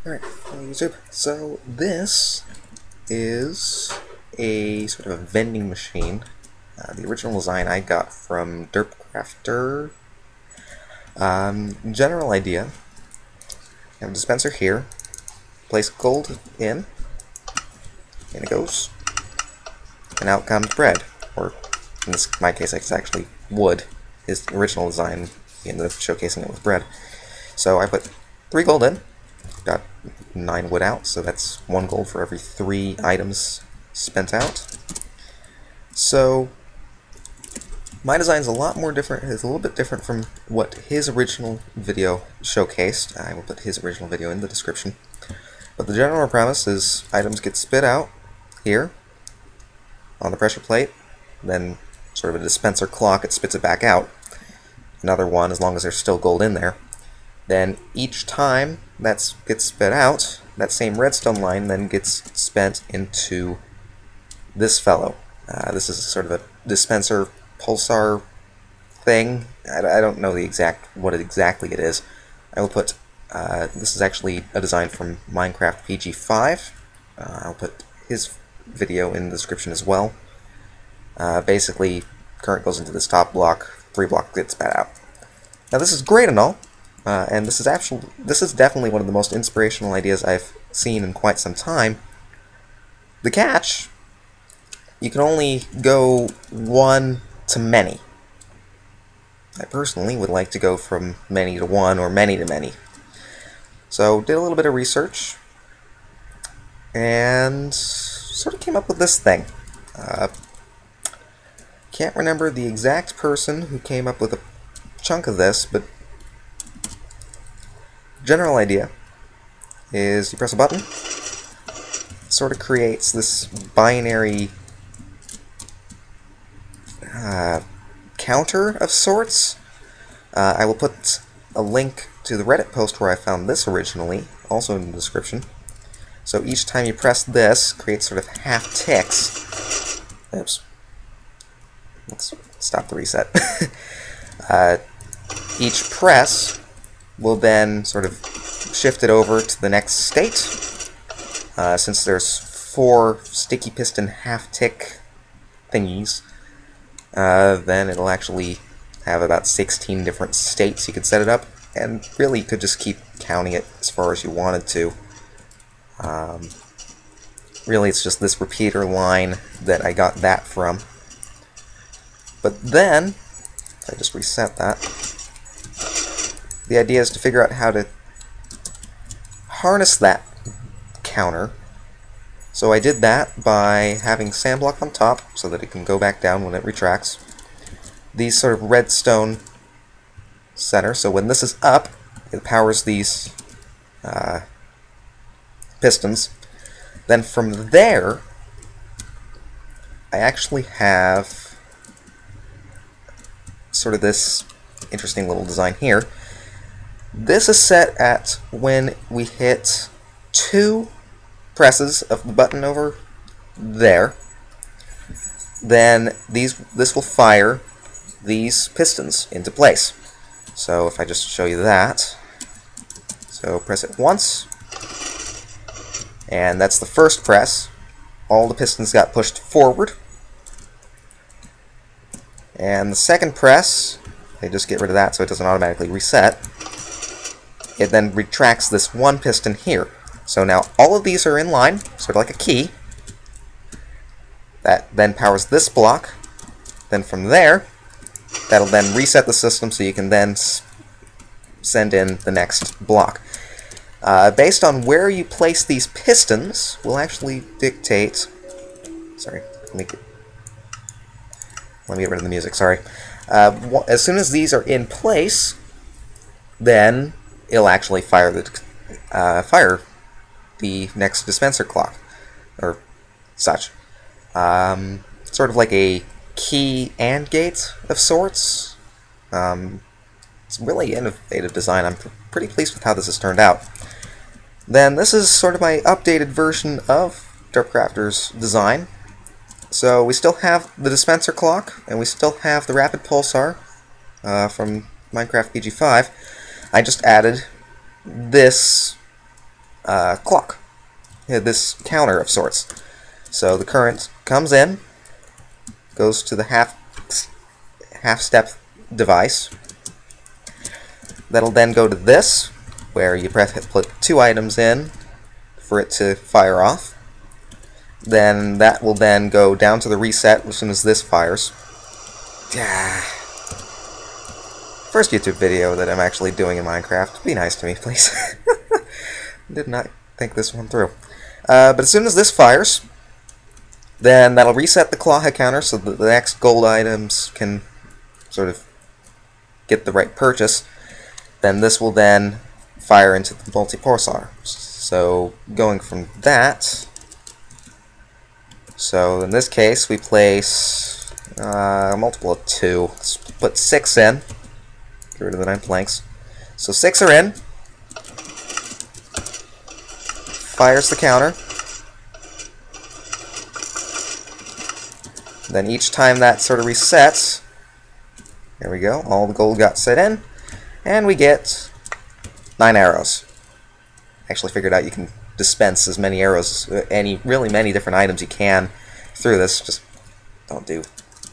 Alright, YouTube. So this is a sort of a vending machine. The original design I got from DerpCrafturr. General idea. I have a dispenser here. Place gold in it goes. And out comes bread. Or in my case, it's actually wood. His original design, he ended up showcasing it with bread. So I put 3 gold in. Got 9 wood out, so that's 1 gold for every 3 items spent out. So my design's a lot more different. It's a little bit different from what his original video showcased. I will put his original video in the description. But the general premise is items get spit out here on the pressure plate, then sort of a dispenser clock, it spits it back out. Another one, as long as there's still gold in there. Then each time that gets spit out, that same redstone line then gets spent into this fellow. This is sort of a dispenser pulsar thing. I don't know what exactly it is. I will put this is actually a design from Minecraft PG5. I'll put his video in the description as well. Basically, current goes into this top block, 3 blocks get spat out. Now this is great and all. And this is definitely one of the most inspirational ideas I've seen in quite some time. The catch, you can only go 1 to many. I personally would like to go from many to 1 or many to many. So did a little bit of research and sort of came up with this thing. Can't remember the exact person who came up with a chunk of this, but general idea is you press a button, it sort of creates this binary counter of sorts. I will put a link to the Reddit post where I found this originally, also in the description. So each time you press this, creates sort of half ticks. Oops. Let's stop the reset. Each press will then sort of shift it over to the next state. Since there's 4 sticky piston half-tick thingies, then it'll actually have about 16 different states you could set it up, and really you could just keep counting it as far as you wanted to. Really it's just this repeater line that I got that from. But then, if I just reset that, the idea is to figure out how to harness that counter. So I did that by having sand block on top so that it can go back down when it retracts. These sort of redstone center, so when this is up, it powers these pistons. Then from there, I actually have sort of this interesting little design here. This is set at when we hit 2 presses of the button over there. Then this will fire these pistons into place. So if I just show you that, so press it once, and that's the first press. All the pistons got pushed forward. And the second press, they just get rid of that so it doesn't automatically reset. It then retracts this 1 piston here. So now all of these are in line, sort of like a key. That then powers this block. Then from there, that'll then reset the system so you can then send in the next block. Based on where you place these pistons will actually dictate... Sorry, let me get rid of the music, sorry. As soon as these are in place, then it'll actually fire the next dispenser clock, or such. Sort of like a key and gate of sorts. It's a really innovative design. I'm pretty pleased with how this has turned out. Then this is sort of my updated version of DerpCrafturr's design. So we still have the dispenser clock, and we still have the rapid pulsar from Minecraft PG5. I just added this clock, this counter of sorts. So the current comes in, goes to the half-step device. That'll then go to this, where you put 2 items in for it to fire off. Then that will then go down to the reset as soon as this fires. First YouTube video that I'm actually doing in Minecraft. Be nice to me, please. Did not think this one through. But as soon as this fires, then that'll reset the claw head counter so that the next gold items can sort of get the right purchase. Then this will then fire into the multi-pulsar. So going from that, so in this case we place a multiple of 2. Let's put 6 in. Get rid of the 9 planks. So 6 are in. Fires the counter. Then each time that sort of resets, there we go, all the gold got set in, and we get 9 arrows. Actually figured out you can dispense as many arrows, really many different items you can through this, just don't do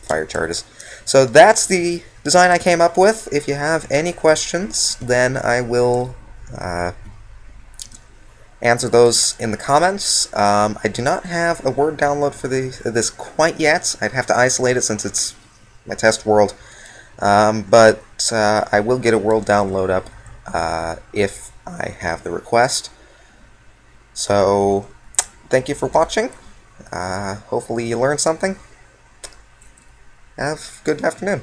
fire charges. So that's the design I came up with. If you have any questions, then I will answer those in the comments. I do not have a Word download for this quite yet. I'd have to isolate it since it's my test world. But I will get a world download up if I have the request. So thank you for watching. Hopefully you learned something. Have a good afternoon.